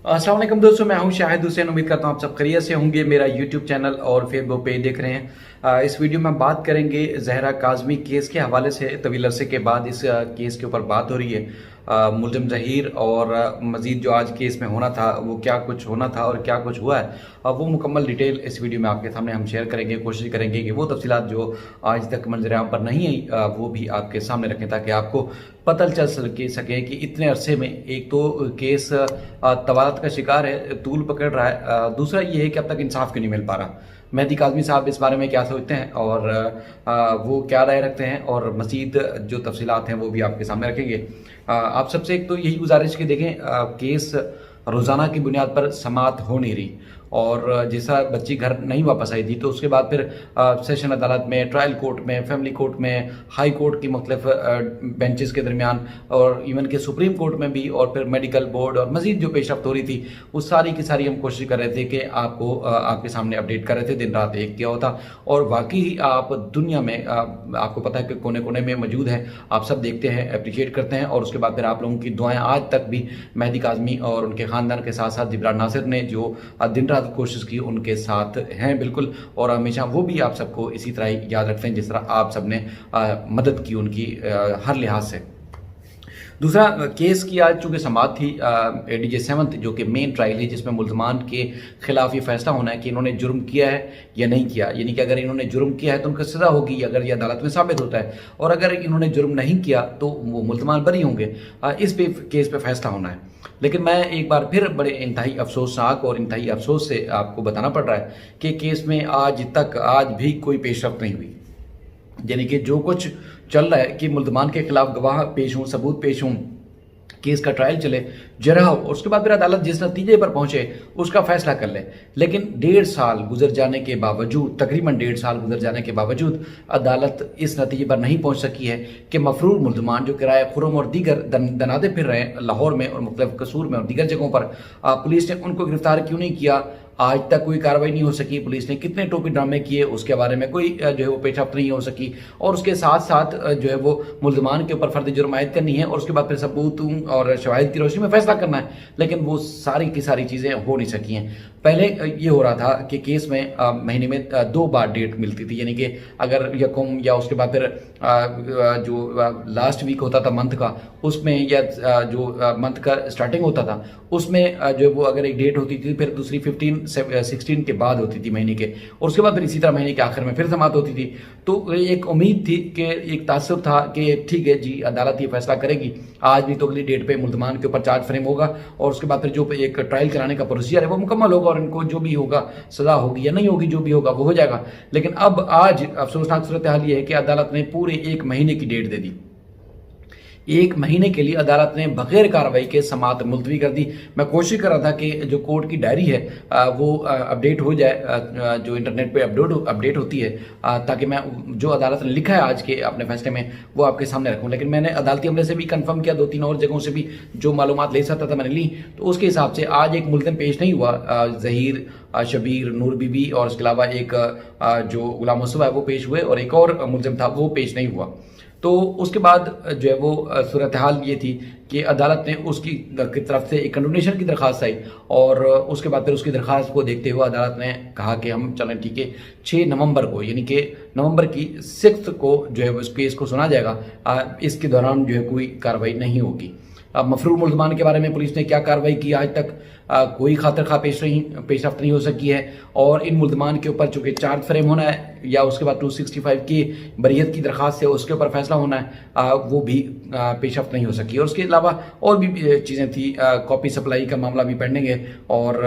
अस्सलाम वालेकुम दोस्तों, मैं हूं शाहिद हुसैन। उम्मीद करता हूं आप सब खैरियत से होंगे। मेरा यूट्यूब चैनल और फेसबुक पेज देख रहे हैं। इस वीडियो में बात करेंगे जहरा काज़मी केस के हवाले से। तवील अरसे के बाद इस केस के ऊपर बात हो रही है। मुलजिम ज़हीर और मज़ीद जो आज केस में होना था वो क्या कुछ होना था और क्या कुछ हुआ है, वो मुकम्मल डिटेल इस वीडियो में आपके सामने हम शेयर करेंगे। कोशिश करेंगे कि वो तफसीलात जो आज तक मंजर-ए-आम पर नहीं आई वो भी आपके सामने रखें, ताकि आपको पता चल सके कि इतने अरसे में एक तो केस तवालत का शिकार है, तूल पकड़ रहा है। दूसरा ये है कि अब तक इंसाफ क्यों नहीं मिल पा रहा। मेहदी काज़मी साहब इस बारे में क्या सोचते हैं और वो क्या राय रखते हैं, और मज़ीद जो तफसीलात हैं वो भी आपके सामने रखेंगे। आप सबसे एक तो यही गुजारिश कि देखें, केस रोज़ाना की बुनियाद पर समाअत हो नहीं रही, और जैसा बच्ची घर नहीं वापस आई थी तो उसके बाद फिर सेशन अदालत में, ट्रायल कोर्ट में, फैमिली कोर्ट में, हाई कोर्ट की मुख्तलिफ बेंचेस के दरमियान, और इवन के सुप्रीम कोर्ट में भी, और फिर मेडिकल बोर्ड और मज़ीद जो पेशरफ्त हो रही थी वो सारी की सारी हम कोशिश कर रहे थे कि आपको आपके सामने अपडेट कर रहे थे। दिन रात एक किया होता, और वाकई आप दुनिया में आपको पता है कि कोने कोने में मौजूद है। आप सब देखते हैं, अप्रिशिएट करते हैं, और उसके बाद फिर आप लोगों की दुआएं आज तक भी मेहदी काज़मी और उनके ख़ानदान के साथ साथ जिब्रान नासिर ने जो दिन रात कोशिश की उनके साथ हैं बिल्कुल, और हमेशा वो भी आप सबको इसी तरह ही याद रखते हैं जिस तरह आप सबने मदद की उनकी हर लिहाज से। दूसरा केस की आज चूंकि समाअत थी ADJ 7 जो कि मेन ट्रायल है, जिसमें मुल्जमान के खिलाफ ये फैसला होना है कि इन्होंने जुर्म किया है या नहीं किया। यानी कि अगर इन्होंने जुर्म किया है तो उनको सज़ा होगी अगर ये अदालत में साबित होता है, और अगर इन्होंने जुर्म नहीं किया तो वो मुल्जमान बरी होंगे। इस पे केस पे फैसला होना है। लेकिन मैं एक बार फिर बड़े इंतहाई अफसोसनाक और इंतहाई अफसोस से आपको बताना पड़ रहा है कि केस में आज भी कोई पेशरफ्त नहीं हुई। यानी कि जो कुछ चल रहा है कि मुल्जमान के खिलाफ गवाह पेश हों, सबूत पेश हों, केस का ट्रायल चले, जरा हो, और उसके बाद फिर अदालत जिस नतीजे पर पहुंचे उसका फैसला कर ले। लेकिन 1.5 साल गुजर जाने के बावजूद, तकरीबन 1.5 साल गुजर जाने के बावजूद अदालत इस नतीजे पर नहीं पहुंच सकी है कि मफरूर मुल्जमान जो किराया खुरम और दीगर दनादे फिर रहे हैं लाहौर में और मुख्तलिफ कसूर में और दीगर जगहों पर, पुलिस ने उनको गिरफ्तार क्यों नहीं किया। आज तक कोई कार्रवाई नहीं हो सकी। पुलिस ने कितने टोपी ड्रामे किए उसके बारे में कोई जो है वो पेशरफ्त नहीं हो सकी, और उसके साथ साथ जो है वो मुल्जमान के ऊपर फर्द जुर्म आयद करनी है और उसके बाद फिर सबूत और शवाहिद की रोशनी में फैसला करना है। लेकिन वो सारी की सारी चीज़ें हो नहीं सकी हैं। पहले ये हो रहा था कि केस में महीने में 2 बार डेट मिलती थी, यानी कि अगर यकम या उसके बाद फिर जो लास्ट वीक होता था मंथ का उसमें, या जो मंथ का स्टार्टिंग होता था उसमें जो वो अगर एक डेट होती थी, फिर दूसरी 15-16 के बाद होती थी महीने के, और उसके बाद फिर इसी तरह महीने के आखिर में फिर समाअत होती थी। तो एक उम्मीद थी कि एक तासुब था कि ठीक है जी अदालत ये फैसला करेगी आज भी, तो अगली डेट पे मुल्जमान के ऊपर चार्ज फ्रेम होगा, और उसके बाद फिर जो एक ट्रायल कराने का प्रोसीजर है वो मुकम्मल होगा, और इनको जो भी होगा सजा होगी या नहीं होगी, जो भी होगा वो हो जाएगा। लेकिन अब आज अफसोसनाक सूरत हाल ये है कि अदालत ने पूरे 1 महीने की डेट दे दी। 1 महीने के लिए अदालत ने बगैर कार्रवाई के समाअत मुलतवी कर दी। मैं कोशिश कर रहा था कि जो कोर्ट की डायरी है वो अपडेट हो जाए, जो इंटरनेट पे अपडेट होती है, ताकि मैं जो अदालत ने लिखा है आज के अपने फैसले में वो आपके सामने रखूं। लेकिन मैंने अदालती अमले से भी कंफर्म किया, 2-3 और जगहों से भी जो मालूमात ले सकता था मैंने ली, तो उसके हिसाब से आज एक मुल्ज़िम पेश नहीं हुआ। ज़हीर, शबीर, नूर बीबी और उसके अलावा एक जो गुलाम मुस्तफ़ा है वो पेश हुए, और एक और मुल्ज़िम था वो पेश नहीं हुआ। तो उसके बाद जो है वो सूरत हाल ये थी कि अदालत ने उसकी तरफ से एक कंडोनेशन की दरख्वास्त आई, और उसके बाद फिर उसकी दरख्वास्त को देखते हुए अदालत ने कहा कि हम चलें ठीक है 6 नवंबर को, यानी कि नवंबर की 6 को जो है उस केस को सुना जाएगा। इसके दौरान जो है कोई कार्रवाई नहीं होगी। अब मफरूर मुल्जमान के बारे में पुलिस ने क्या कार्रवाई की आज तक, कोई खातर खा पेशरफ्त नहीं हो सकी है, और इन मुल्जमान के ऊपर चूंकि चार्ज फ्रेम होना है या उसके बाद 265 की बरियत की दरख्वास्त है उसके ऊपर फैसला होना है, वो भी पेशरफ्त नहीं हो सकी। और उसके अलावा और भी चीज़ें थी, कॉपी सप्लाई का मामला भी पेंडिंग है, और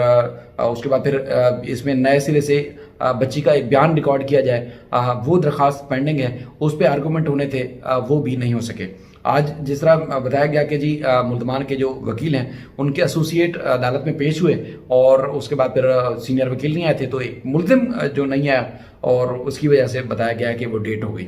उसके बाद फिर इसमें नए सिरे से बच्ची का एक बयान रिकॉर्ड किया जाए, वो दरख्वास्त पेंडिंग है, उस पर आर्गूमेंट होने थे, वो भी नहीं हो सके। आज जिस तरह बताया गया कि जी मुल्जमान के जो वकील हैं उनके एसोसिएट अदालत में पेश हुए, और उसके बाद फिर सीनियर वकील नहीं आए थे, तो एक मुल्जिम जो नहीं आया, और उसकी वजह से बताया गया कि वो डेट हो गई।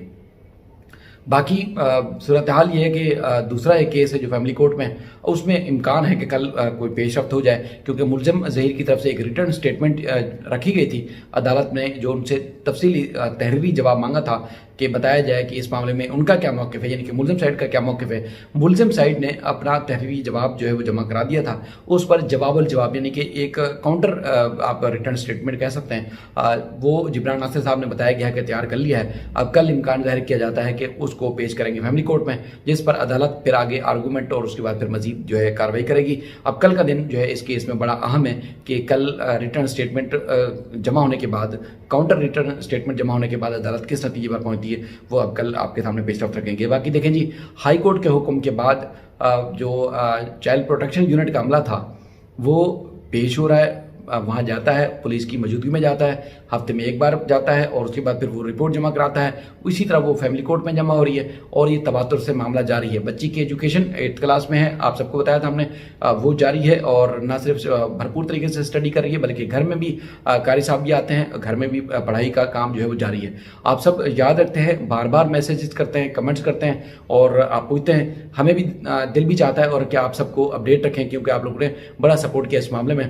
बाकी सूरत हाल ये है कि दूसरा एक केस है जो फैमिली कोर्ट में, उसमें इम्कान है कि कल कोई पेशरफ्त हो जाए, क्योंकि मुल्जिम ज़हीर की तरफ से एक रिटर्न स्टेटमेंट रखी गई थी। अदालत ने जो उनसे तफसीली तहरीरी जवाब मांगा था कि बताया जाए कि इस मामले में उनका क्या मौक़िफ़ है, यानी कि मुलज़िम साइड का क्या मौक़िफ़ है। मुलज़िम साइड ने अपना तहरीरी जवाब जो है वो जमा करा दिया था, उस पर जवाबुल जवाब यानी कि एक काउंटर आप रिटर्न स्टेटमेंट कह सकते हैं, वो जिब्रान नासिर साहब ने बताया गया है कि तैयार कर लिया है। अब कल इम्कान ज़ाहिर किया जाता है कि उसको पेश करेंगे फैमिली कोर्ट में, जिस पर अदालत फिर आगे आर्गूमेंट और उसके बाद फिर मजीद जो है कार्रवाई करेगी। अब कल का दिन जो है इस केस में बड़ा अहम है कि कल रिटर्न स्टेटमेंट जमा होने के बाद, काउंटर रिटर्न स्टेटमेंट जमा होने के बाद अदालत किस नतीजे पर पहुंचती है वो अब कल आपके सामने पेश रफ रखेंगे। बाकी देखें जी, हाई कोर्ट के हुक्म के बाद जो चाइल्ड प्रोटेक्शन यूनिट का अमला था वो पेश हो रहा है, वहाँ जाता है, पुलिस की मौजूदगी में जाता है, हफ्ते में एक बार जाता है और उसके बाद फिर वो रिपोर्ट जमा कराता है। इसी तरह वो फैमिली कोर्ट में जमा हो रही है और ये तबातुर से मामला जारी है। बच्ची की एजुकेशन 8th क्लास में है, आप सबको बताया था हमने, वो जारी है और ना सिर्फ भरपूर तरीके से स्टडी कर रही है बल्कि घर में भी कारी साहब भी आते हैं, घर में भी पढ़ाई का काम जो है वो जारी है। आप सब याद रखते हैं, बार बार मैसेजेस करते हैं, कमेंट्स करते हैं और आप पूछते हैं, हमें भी दिल भी चाहता है और क्या आप सबको अपडेट रखें क्योंकि आप लोगों ने बड़ा सपोर्ट किया इस मामले में,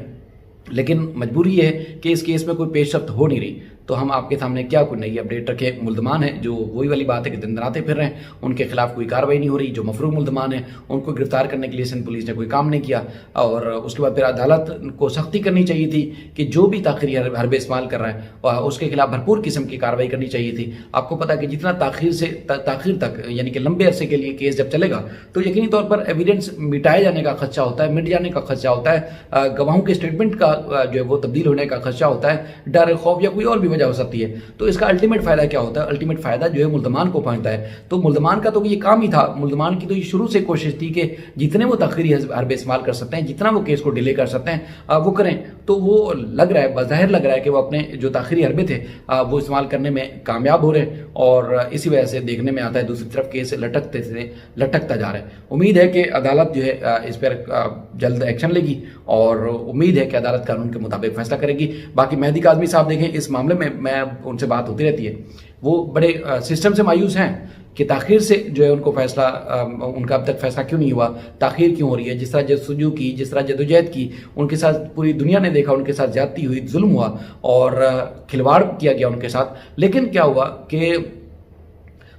लेकिन मजबूरी है कि इस केस में कोई पेशरफ्त हो नहीं रही, तो हम आपके सामने क्या कोई नई अपडेट रखें। मुल्ज़मान है जो वही वाली बात है कि दिन रातें फिर रहे हैं, उनके खिलाफ कोई कार्रवाई नहीं हो रही। जो मफरूम मुल्ज़मान है उनको गिरफ्तार करने के लिए सिंध पुलिस ने कोई काम नहीं किया और उसके बाद फिर अदालत को सख्ती करनी चाहिए थी कि जो भी ताख़ीरी हरबे इस्तेमाल कर रहा है उसके खिलाफ भरपूर किस्म की कार्रवाई करनी चाहिए थी। आपको पता है कि जितना ताख़ीर तक यानी कि लंबे अरसे के लिए केस जब चलेगा तो यकीनी तौर पर एविडेंस मिटाए जाने का खदशा होता है, मिट जाने का खदशा होता है, गवाहों के स्टेटमेंट का जो है वो तब्दील होने का खदशा होता है, डर, खौफ या कोई और भी वजह हो सकती है। तो इसका अल्टीमेट फ़ायदा क्या होता है? अल्टीमेट फ़ायदा जो है मुल्ज़मान को पहुंचता है। तो मुल्ज़मान का तो ये काम ही था, मुल्ज़मान की तो ये शुरू से कोशिश थी कि जितने वो ताख़ीरी हरबे इस्तेमाल कर सकते हैं, जितना वो केस को डिले कर सकते हैं वो करें। तो वो लग रहा है, बज़ाहिर लग रहा है कि वो अपने जो ताख़ीरी हरबे थे वो इस्तेमाल करने में कामयाब हो रहे हैं और इसी वजह से देखने में आता है दूसरी तरफ केस लटकता जा रहा है। उम्मीद है कि अदालत जो है इस पर जल्द एक्शन लेगी और उम्मीद है कि अदालत कानून के मुताबिक फैसला करेगी। बाकी मेहदी काज़मी साहब देखें, इस मामले में मैं उनसे बात होती रहती है, वो बड़े सिस्टम से मायूस हैं कि ताख़ीर से जो है उनको फैसला, उनका अब तक फैसला क्यों नहीं हुआ, ताख़ीर क्यों हो रही है। जिस तरह जस्तजू की, जिस तरह जदोजहद की, उनके साथ पूरी दुनिया ने देखा, उनके साथ ज्यादती हुई, जुल्म हुआ और खिलवाड़ किया गया उनके साथ, लेकिन क्या हुआ कि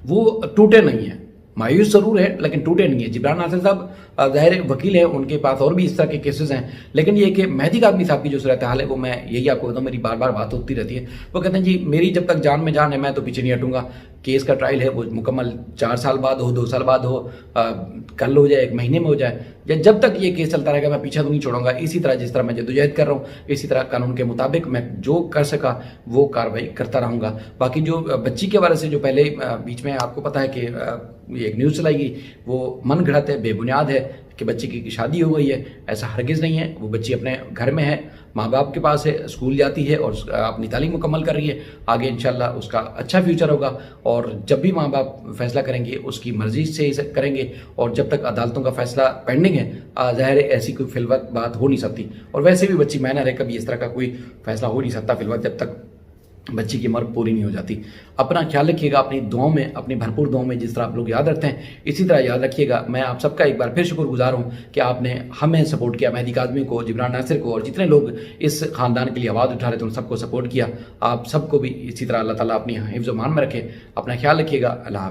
वो टूटे नहीं हैं। मायूस ज़रूर है लेकिन टूटे नहीं है। जिब्रान नासिर साहब ज़ाहिर वकील हैं, उनके पास और भी इस तरह के केसेस हैं, लेकिन ये कि मेहदी काज़मी साहब की जो सूरत हाल है वो मैं यही आपको बताऊँ, मेरी बार बार बात होती रहती है। वो कहते हैं जी मेरी जब तक जान में जान है मैं तो पीछे नहीं हटूंगा। केस का ट्रायल है वो मुकम्मल 4 साल बाद हो, 2 साल बाद हो, कल हो जाए, 1 महीने में हो जाए, या जब तक ये केस चलता रहेगा मैं पीछा तो नहीं छोड़ूंगा। इसी तरह जिस तरह मैं जद्दोजहद कर रहा हूँ, इसी तरह कानून के मुताबिक मैं जो कर सका वो कार्रवाई करता रहूँगा। बाकी जो बच्ची के हवाले से जो पहले बीच में आपको पता है कि ये एक न्यूज़ चलाई गई, वो मन घड़त है, बेबुनियाद है कि बच्ची की शादी हो गई है। ऐसा हरगिज़ नहीं है। वो बच्ची अपने घर में है, माँ बाप के पास है, स्कूल जाती है और अपनी तालीम मुकम्मल कर रही है। आगे इंशाल्लाह उसका अच्छा फ्यूचर होगा और जब भी माँ बाप फैसला करेंगे उसकी मर्जी से ही करेंगे और जब तक अदालतों का फैसला पेंडिंग है ज़ाहिर है ऐसी कोई फिलवत बात हो नहीं सकती। और वैसे भी बच्ची मायना है, कभी इस तरह का कोई फैसला हो नहीं सकता फिलवत जब तक बच्ची की उम्र पूरी नहीं हो जाती। अपना ख्याल रखिएगा, अपनी दुआओं में, अपनी भरपूर दुआओं में जिस तरह आप लोग याद रखते हैं इसी तरह याद रखिएगा। मैं आप सबका एक बार फिर शुक्रगुजार हूँ कि आपने हमें सपोर्ट किया, मेहदी काज़मी को, जिब्रान नासिर को और जितने लोग इस ख़ानदान के लिए आवाज़ उठा रहे थे उन सबको सपोर्ट किया। आप सबको भी इसी तरह अल्लाह ताला अपनी हिफ्ज़-ओ-मान में रखे। अपना ख्याल रखिएगा। अल्लाह हाफ़िज़।